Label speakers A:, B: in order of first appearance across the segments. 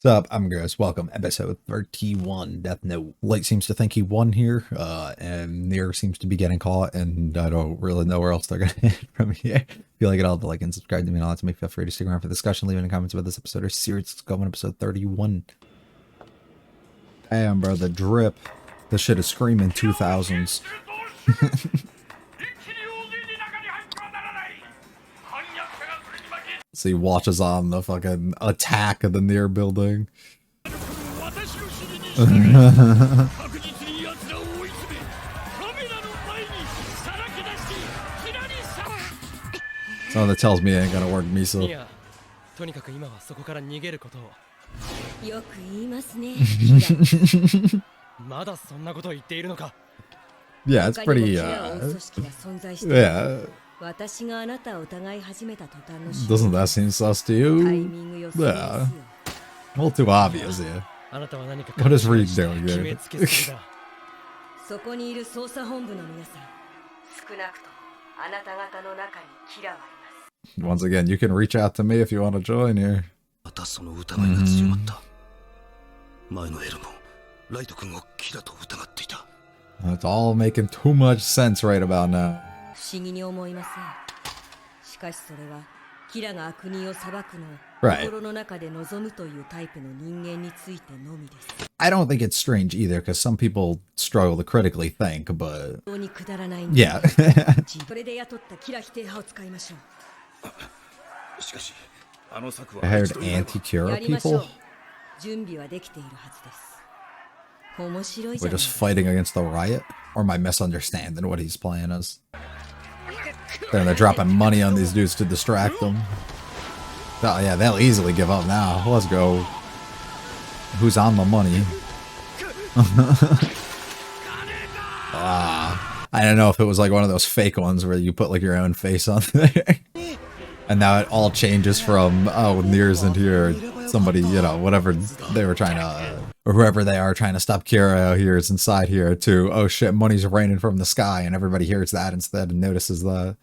A: What's up? I'm Gross. Welcome, episode 31, Death Note. Light seems to think he won here, and Near seems to be getting caught, and I don't really know where else they're gonna hit from here. If you like it all, like and subscribe to me and all that to me. Feel free to stick around for the discussion, leave any comments about this episode or series. Let's go on episode 31. Damn, bro, the drip. This shit is screaming 2000s. So he watches on the fucking attack of the Near building. So that tells me it ain't gonna work, Miso. Yeah, it's pretty, yeah. Doesn't that seem sus to you? Yeah. A little too obvious, yeah. What is Reed doing here? Once again, you can reach out to me if you want to join here. It's all making too much sense right about now. Right. I don't think it's strange either, because some people struggle to critically think, but... yeah. I heard anti-Cura people? We're just fighting against the riot? Or am I misunderstanding what he's playing as? They're dropping money on these dudes to distract them. Oh yeah, they'll easily give up now. Let's go. Who's on the money? I don't know if it was like one of those fake ones where you put like your own face on there. And now it all changes from, oh, Near's into here, somebody, you know, whatever they were trying to, or whoever they are trying to stop Kira here is inside here, to, oh shit, money's raining from the sky, and everybody hears that instead and notices that.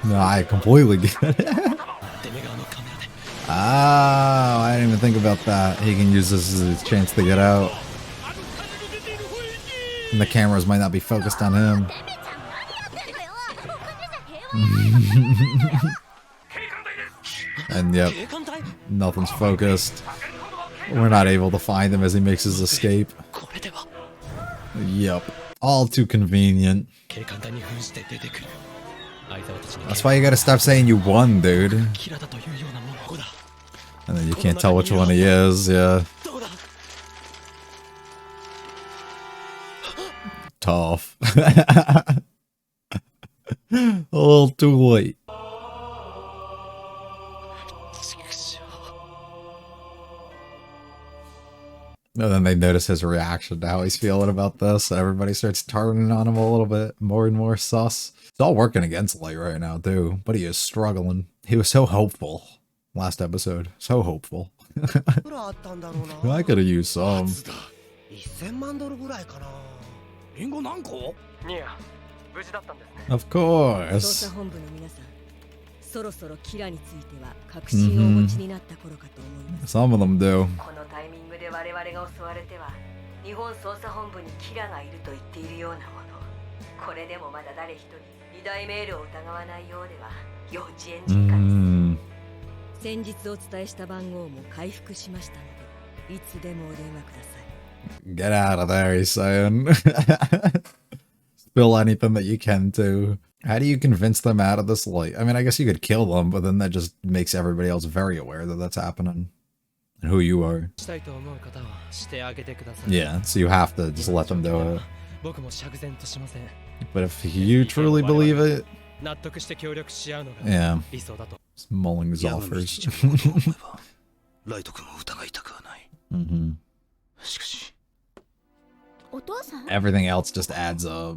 A: No, I completely get it. Oh, I didn't even think about that. He can use this as his chance to get out. And the cameras might not be focused on him. And yep, nothing's focused. We're not able to find him as he makes his escape. Yep, all too convenient. That's why you gotta stop saying you won, dude. And then you can't tell which one he is, yeah. Tough. A little too late. And then they notice his reaction to how he's feeling about this. And everybody starts turning on him a little bit more and more sus. It's all working against Light right now, too. But he is struggling. He was so hopeful last episode. So hopeful. I could have used some. Of course. Some of them do. Get out of there, he's saying. Spill anything that you can to. How do you convince them out of this light? I mean, I guess you could kill them, but then that just makes everybody else very aware that that's happening. And who you are. Yeah, so you have to just let them do it. But if you truly believe it... yeah. Mullings offers. Everything else just adds up.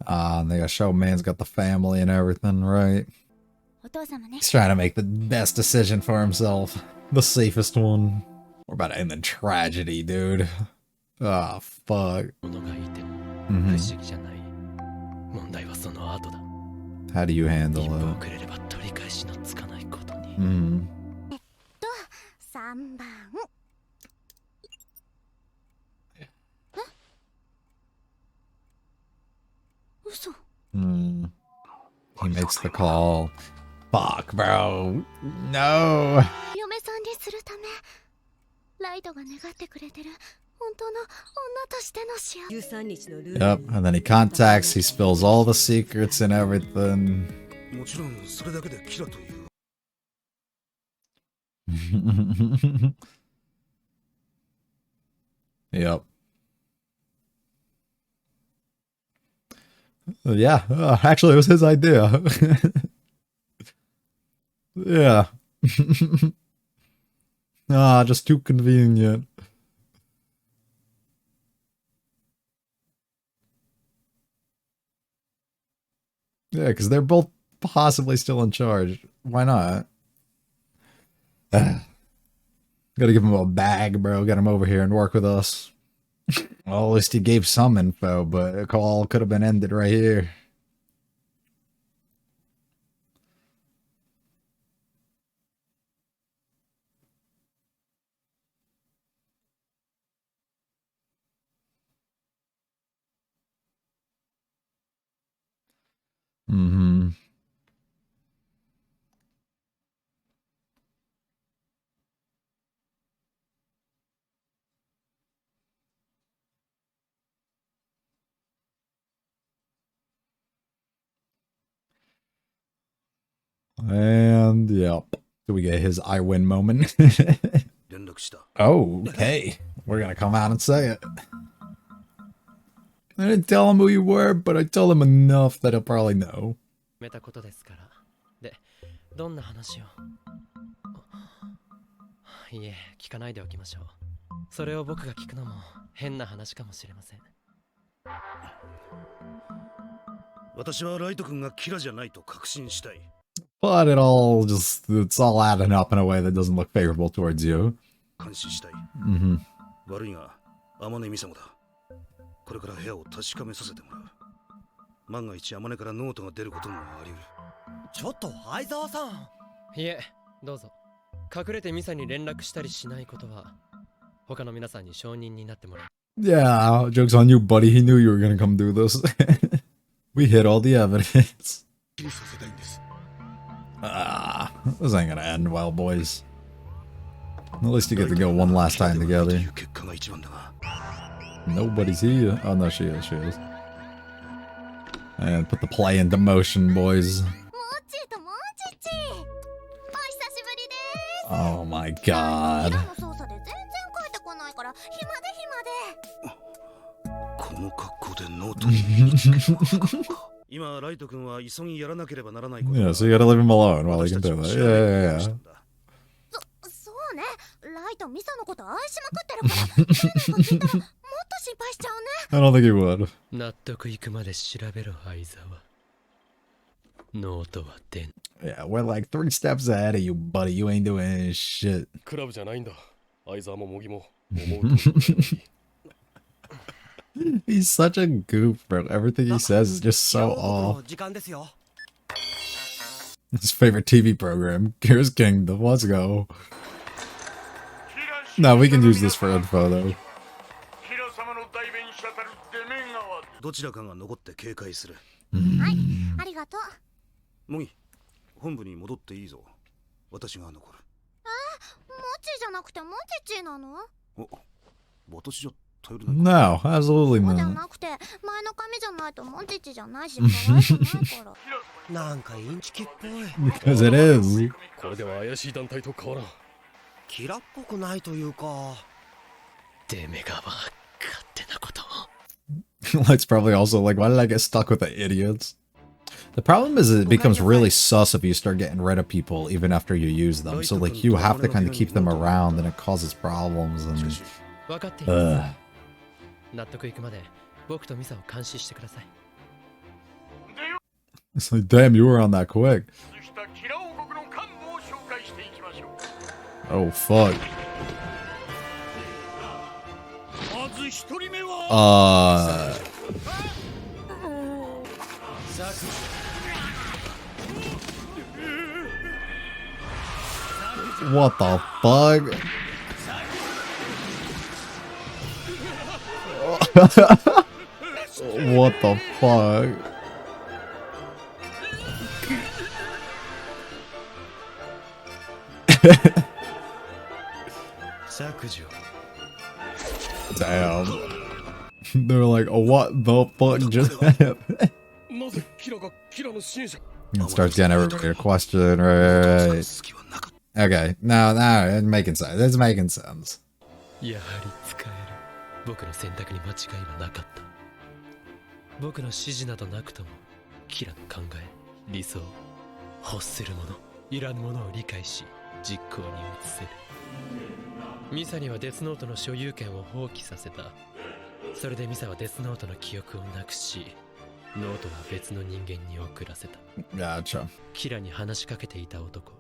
A: And they gotta show man's got the family and everything, right? He's trying to make the best decision for himself. The safest one. We're about to end in tragedy, dude. Ah, oh, fuck. How do you handle it? Mm.
B: 3番。嘘。
A: Mm. He makes the call. Fuck, bro. No.
B: 嫁さんにするためライトが願ってくれてる本当の女としての幸せ。
A: Yep, and then he contacts, he spills all the secrets and everything.
C: もちろんそれだけでキラという
A: Yep. Yeah, actually, it was his idea. Yeah. Ah, just too convenient. Yeah, because they're both possibly still in charge. Why not? Gotta give him a bag, bro. Get him over here and work with us. Well, at least he gave some info, but the call could have been ended right here. Mm-hmm. And yep. Do we get his I win moment?
C: 連絡した
A: Oh, okay. We're gonna come out and say it. I didn't tell him who you were, but I told him enough that he'll probably know.
D: めたことですから。で、どんな話を？いえ、聞かないでおきましょう。それを僕が聞くのも変な話かもしれません。
C: 私はライト君がキラじゃないと確信したい
A: But it's all adding up in a way that doesn't look favorable towards you.
C: 監視したい
A: Mm-hmm.
C: 悪いが天音美沙子だこれから部屋を確かめさせてもらう万が一天音からノートが出ることもあり得る
E: ちょっと相沢さん
D: いえ、どうぞ。隠れてミサに連絡したりしないことは他の皆さんに承認になってもらう。
A: Yeah, joke's on you, buddy. He knew you were gonna come do this. We hid all the evidence.
C: キリさせたいんです
A: Ah, this ain't gonna end well, boys. At least you get to go one last time together.
C: 結果が一番だが
A: Nobody's here. Oh, no, she is. She is. And put the play into motion, boys.
B: もっちともっちっちお久しぶりです
A: Oh my
B: キラ
A: god.
B: の操作で全然帰ってこないから暇で
C: この格好でノートに見つけるのか今ライト君は急ぎやらなければならないこと
A: Yeah, so you gotta leave him alone while he can do that. Yeah, yeah, yeah.
B: そうねライトミサのこと愛しまくってるから誰なんか聞いたらもっと心配しちゃうね
A: I don't think he would.
D: 納得いくまで調べろ、相沢。ノートは出ん。
A: Yeah, we're like 3 steps ahead of you, buddy. You ain't doing shit.
F: クラブじゃないんだ。相沢も茂木も思うとおりじゃない
A: He's such a goof, bro. Everything he says is just so off.
E: 時間ですよ
A: His favorite TV program, Gears Kingdom. Let's go. No, we can use this for info, though.
C: どちらかが残って警戒する
B: はいありがとう
C: 茂木本部に戻っていいぞ私が残る
B: もっちじゃなくてもっちっちなの
C: お私じゃ頼れない
A: No, absolutely
B: そうじゃ
A: not.
B: なくて前の髪じゃないともっちっちじゃないし可愛くないから
E: なんかインチキっぽい
A: Because it is.
F: これでは怪しい団体と変わらん。
E: キラっぽくないというか
D: てめがば、勝手なことを。
A: Light's probably also like, why did I get stuck with the idiots? The problem is it becomes really sus if you start getting rid of people even after you use them. So like you have to kind of keep them around and it causes problems and
D: 分かっています。
A: ugh.
D: 納得いくまで僕とミサを監視してください。
A: It's like, damn, you were on that quick. Oh fuck. What the fuck? What the fuck? Damn. They're like, oh, what the fuck just happened?
F: なぜキラがキラの支援者
A: It starts getting everybody to question, right? Okay, no, it's making sense. It's making sense.
D: やはり使える。僕の選択に間違いはなかった。僕の指示などなくとも、キラの考え、理想、欲するもの、いらぬものを理解し、実行に移せる。ミサにはデスノートの所有権を放棄させた。それでミサはデスノートの記憶をなくし、ノートは別の人間に送らせた。
A: Gotcha.
D: キラに話しかけていた男。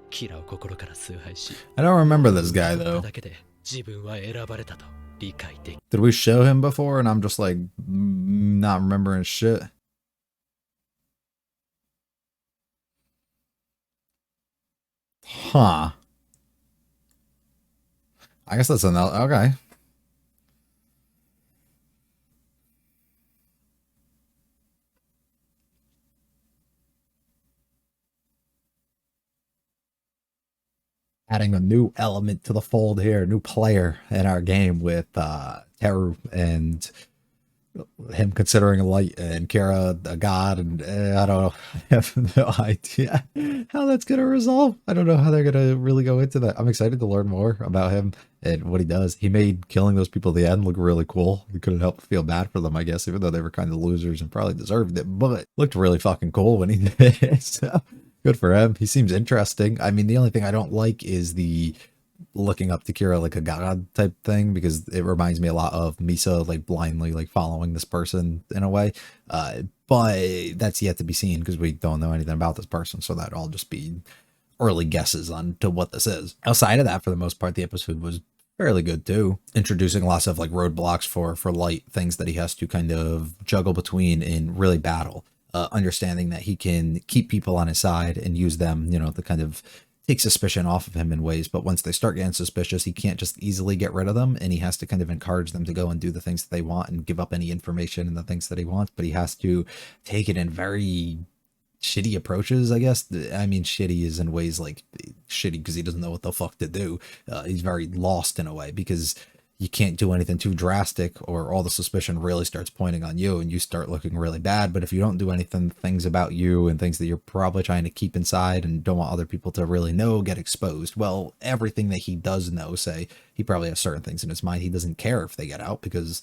D: キラを心から崇拝し。
A: I don't remember this guy though.
D: だけで自分は選ばれたと理解でき。
A: Did we show him before and I'm just like not remembering shit? Huh. I guess that's another. Okay. Adding a new element to the fold here, new player in our game with Teru and him considering light and Kira a god, and I don't know, I have no idea how that's gonna resolve. I don't know how they're gonna really go into that. I'm excited to learn more about him and what he does. He made killing those people at the end look really cool. You couldn't help but feel bad for them, I guess, even though they were kind of losers and probably deserved it, but looked really fucking cool when he did it. So good for him. He seems interesting. I mean, the only thing I don't like is the looking up to Kira like a god type thing, because it reminds me a lot of Misa, like blindly like following this person in a way. But that's yet to be seen because we don't know anything about this person, so that'd all just be early guesses on to what this is. Outside of that, for the most part, the episode was fairly good too, introducing lots of like roadblocks for light, things that he has to kind of juggle between in really battle. Understanding that he can keep people on his side and use them, you know, to kind of take suspicion off of him in ways, but once they start getting suspicious, he can't just easily get rid of them, and he has to kind of encourage them to go and do the things that they want and give up any information and the things that he wants, but he has to take it in very shitty approaches, I guess. I mean, shitty is in ways like shitty because he doesn't know what the fuck to do. He's very lost in a way because you can't do anything too drastic or all the suspicion really starts pointing on you and you start looking really bad. But if you don't do anything, things about you and things that you're probably trying to keep inside and don't want other people to really know get exposed, well, everything that he does know, say, he probably has certain things in his mind he doesn't care if they get out because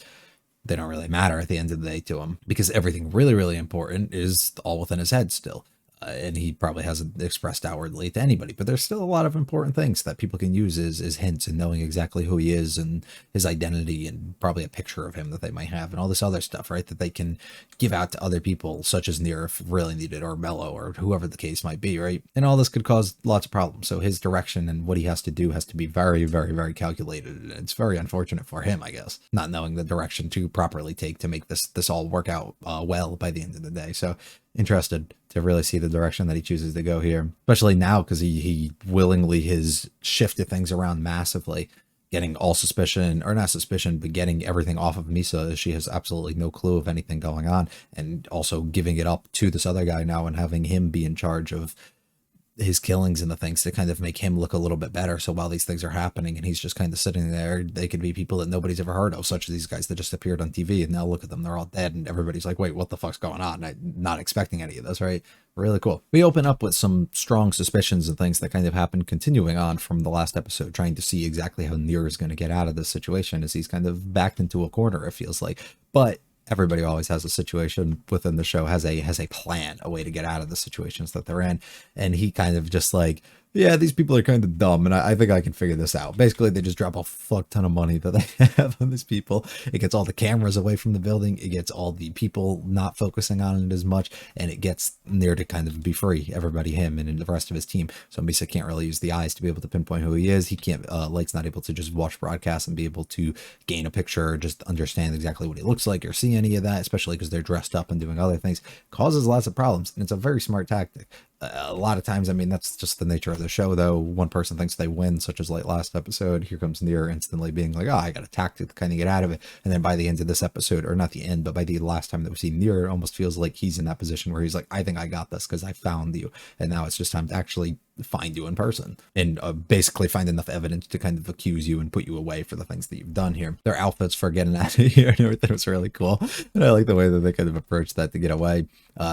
A: they don't really matter at the end of the day to him, because everything really, really important is all within his head still. And he probably hasn't expressed outwardly to anybody, but there's still a lot of important things that people can use as hints and knowing exactly who he is and his identity and probably a picture of him that they might have and all this other stuff, right? That they can give out to other people, such as Nier if really needed, or Mello, or whoever the case might be, right? And all this could cause lots of problems. So his direction and what he has to do has to be very, very, very calculated. And it's very unfortunate for him, I guess, not knowing the direction to properly take to make this all work out well by the end of the day. So interested to really see the direction that he chooses to go here, especially now because he willingly has shifted things around massively, getting all suspicion, or not suspicion, but getting everything off of Misa as she has absolutely no clue of anything going on, and also giving it up to this other guy now and having him be in charge of his killings and the things to kind of make him look a little bit better. So while these things are happening and he's just kind of sitting there, they could be people that nobody's ever heard of, such as these guys that just appeared on TV, and now look at them, they're all dead, and everybody's like, wait, what the fuck's going on? I'm not expecting any of this, right? Really cool. We open up with some strong suspicions and things that kind of happen continuing on from the last episode, trying to see exactly how Nier is going to get out of this situation as he's kind of backed into a corner, it feels like. But everybody always has a situation within the show, has a plan, a way to get out of the situations that they're in. And he kind of just like, yeah, these people are kind of dumb, and I think I can figure this out. Basically, they just drop a fuck ton of money that they have on these people. It gets all the cameras away from the building. It gets all the people not focusing on it as much, and it gets Nier to kind of be free. Everybody, him and the rest of his team. So Misa can't really use the eyes to be able to pinpoint who he is. He can't, Light's not able to just watch broadcasts and be able to gain a picture or just understand exactly what he looks like or see any of that, especially because they're dressed up and doing other things. Causes lots of problems, and it's a very smart tactic. A lot of times, I mean, that's just the nature of the show, though. One person thinks they win, such as like last episode. Here comes Nier instantly being like, oh, I got a tactic to kind of get out of it. And then by the end of this episode, or not the end, but by the last time that we see Nier, it almost feels like he's in that position where he's like, I think I got this because I found you. And now it's just time to actually find you in person and basically find enough evidence to kind of accuse you and put you away for the things that you've done here. Their outfits for getting out of here and everything was really cool. And I like the way that they kind of approached that to get away.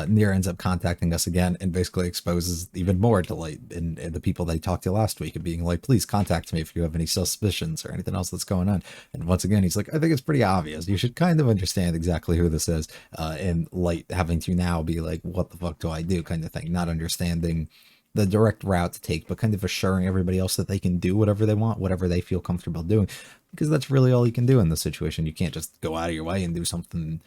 A: Nier ends up contacting us again and basically exposes even more to Light and the people that he talked to last week and being like, please contact me if you have any suspicions or anything else that's going on. And once again, he's like, I think it's pretty obvious. You should kind of understand exactly who this is. And Light having to now be like, what the fuck do I do kind of thing, not understanding the direct route to take, but kind of assuring everybody else that they can do whatever they want, whatever they feel comfortable doing, because that's really all you can do in this situation. You can't just go out of your way and do something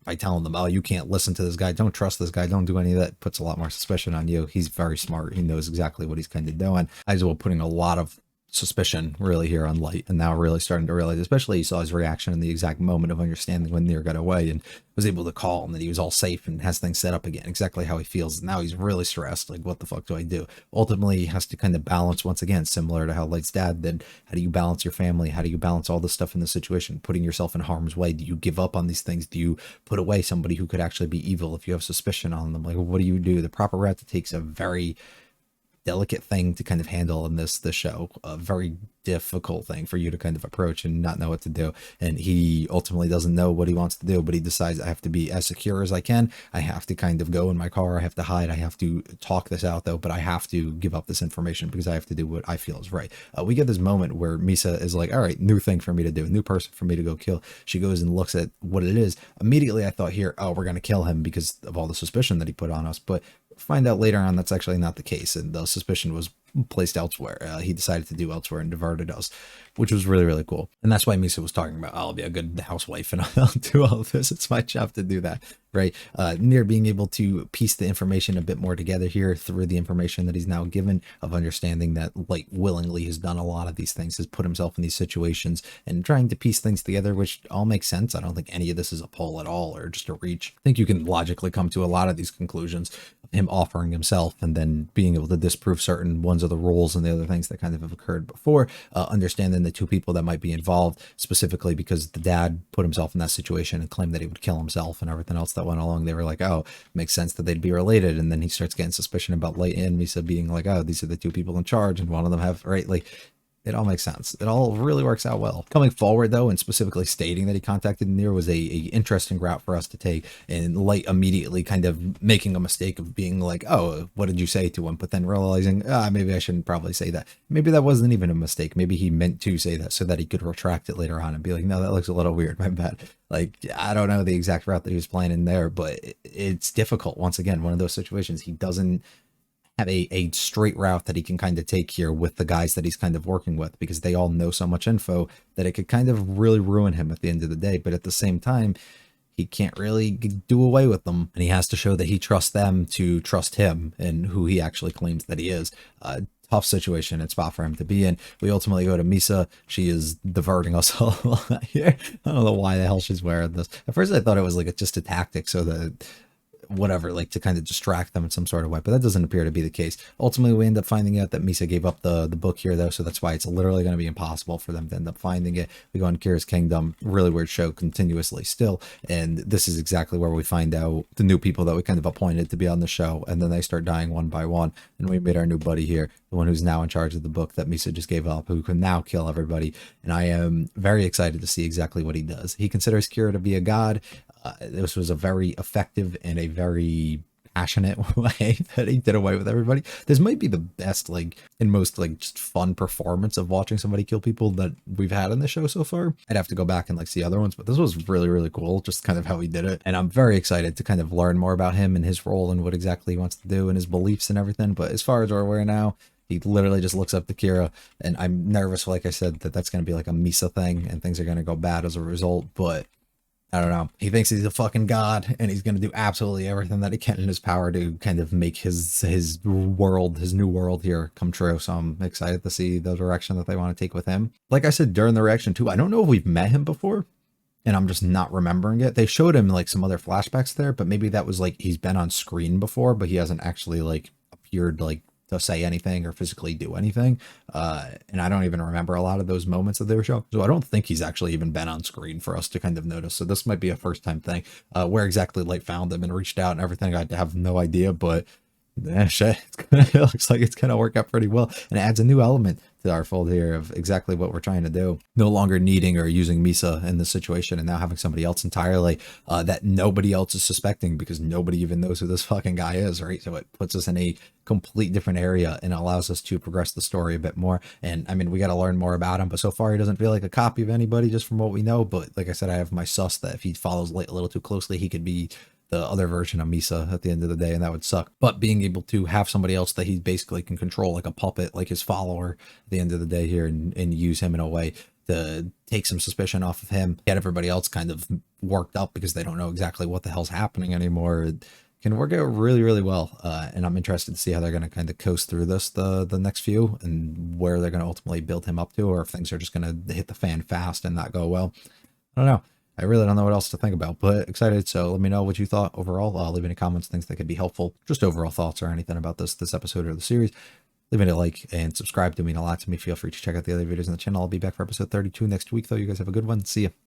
A: by telling them, oh, you can't listen to this guy, don't trust this guy, don't do any of that. It puts a lot more suspicion on you. He's very smart. He knows exactly what he's kind of doing. As well, putting a lot of suspicion really here on Light, and now really starting to realize, especially he saw his reaction in the exact moment of understanding when Nier got away and was able to call him that he was all safe and has things set up again, exactly how he feels. Now he's really stressed, like, what the fuck do I do? Ultimately, he has to kind of balance, once again, similar to how Light's dad did. How do you balance your family? How do you balance all this stuff in the situation? Putting yourself in harm's way. Do you give up on these things? Do you put away somebody who could actually be evil if you have suspicion on them? Like, what do you do? The proper route to take is a very delicate thing to kind of handle in this show, a very difficult thing for you to kind of approach and not know what to do. And he ultimately doesn't know what he wants to do, but he decides, I have to be as secure as I can. I have to kind of go in my car. I have to hide. I have to talk this out though, but I have to give up this information because I have to do what I feel is right. We get this moment where Misa is like, all right, new thing for me to do, new person for me to go kill. She goes and looks at what it is. Immediately I thought here, oh, we're going to kill him because of all the suspicion that he put on us. But find out later on that's actually not the case, and the suspicion was placed elsewhere. He decided to do elsewhere and diverted us, which was really, really cool. And that's why Misa was talking about, I'll be a good housewife and I'll do all of this. It's my job to do that, right? Nier being able to piece the information a bit more together here through the information that he's now given, of understanding that Light willingly has done a lot of these things, has put himself in these situations and trying to piece things together, which all makes sense. I don't think any of this is a pull at all or just a reach. I think you can logically come to a lot of these conclusions, him offering himself and then being able to disprove certain ones of the rules and the other things that kind of have occurred before, understanding the two people that might be involved, specifically because the dad put himself in that situation and claimed that he would kill himself and everything else that went along. They were like, oh, makes sense that they'd be related. And then he starts getting suspicion about Light and Misa being like, oh, these are the two people in charge and one of them have, right, like, it all makes sense. It all really works out well. Coming forward, though, and specifically stating that he contacted Nier was a interesting route for us to take. And Light immediately kind of making a mistake of being like, oh, what did you say to him? But then realizing, maybe I shouldn't probably say that. Maybe that wasn't even a mistake. Maybe he meant to say that so that he could retract it later on and be like, no, that looks a little weird. My bad. Like, I don't know the exact route that he was playing in there, but it's difficult. Once again, one of those situations, he doesn't have a straight route that he can kind of take here with the guys that he's kind of working with, because they all know so much info that it could kind of really ruin him at the end of the day. But at the same time, he can't really do away with them, and he has to show that he trusts them to trust him and who he actually claims that he is. Tough situation and spot for him to be in. We ultimately go to Misa. She is diverting us a lot here. I don't know why the hell she's wearing this. At first I thought it was like just a tactic so that whatever, like to kind of distract them in some sort of way, but that doesn't appear to be the case. Ultimately, we end up finding out that Misa gave up the book here, though, so that's why it's literally going to be impossible for them to end up finding it. We go on Kira's Kingdom, really weird show continuously still, and this is exactly where we find out the new people that we kind of appointed to be on the show, and then they start dying one by one, and we made our new buddy here, the one who's now in charge of the book that Misa just gave up, who can now kill everybody, and I am very excited to see exactly what he does. He considers Kira to be a god. This was a very effective and a very passionate way that he did away with everybody. This might be the best, like, and most, like, just fun performance of watching somebody kill people that we've had in the show so far. I'd have to go back and, like, see other ones, but this was really, really cool, just kind of how he did it. And I'm very excited to kind of learn more about him and his role and what exactly he wants to do and his beliefs and everything. But as far as we're aware now, he literally just looks up to Kira, and I'm nervous, like I said, that that's going to be like a Misa thing and things are going to go bad as a result, but I don't know. He thinks he's a fucking god, and he's going to do absolutely everything that he can in his power to kind of make his world, his new world here come true. So I'm excited to see the direction that they want to take with him. Like I said during the reaction too, I don't know if we've met him before, and I'm just not remembering it. They showed him like some other flashbacks there, but maybe that was like he's been on screen before, but he hasn't actually like appeared like to say anything or physically do anything. And I don't even remember a lot of those moments that they were showing. So I don't think he's actually even been on screen for us to kind of notice. So this might be a first time thing. Where exactly Light found him and reached out and everything, I have no idea, but shit, it looks like it's gonna work out pretty well, and it adds a new element to our fold here of exactly what we're trying to do. No longer needing or using Misa in this situation, and now having somebody else entirely that nobody else is suspecting, because nobody even knows who this fucking guy is, right? So it puts us in a complete different area and allows us to progress the story a bit more. And I mean, we got to learn more about him, but so far he doesn't feel like a copy of anybody just from what we know. But like I said, I have my sus that if he follows Light a little too closely, he could be the other version of Misa at the end of the day, and that would suck. But being able to have somebody else that he basically can control like a puppet, like his follower at the end of the day here, and use him in a way to take some suspicion off of him, get everybody else kind of worked up because they don't know exactly what the hell's happening anymore, it can work out really, really well. And I'm interested to see how they're going to kind of coast through this the next few, and where they're going to ultimately build him up to, or if things are just going to hit the fan fast and not go well. I don't know. I really don't know what else to think about, but excited. So let me know what you thought overall. Leave any comments, things that could be helpful, just overall thoughts or anything about this episode or the series. Leave me a like and subscribe to mean a lot to me. Feel free to check out the other videos on the channel. I'll be back for episode 32 next week, though. You guys have a good one. See ya.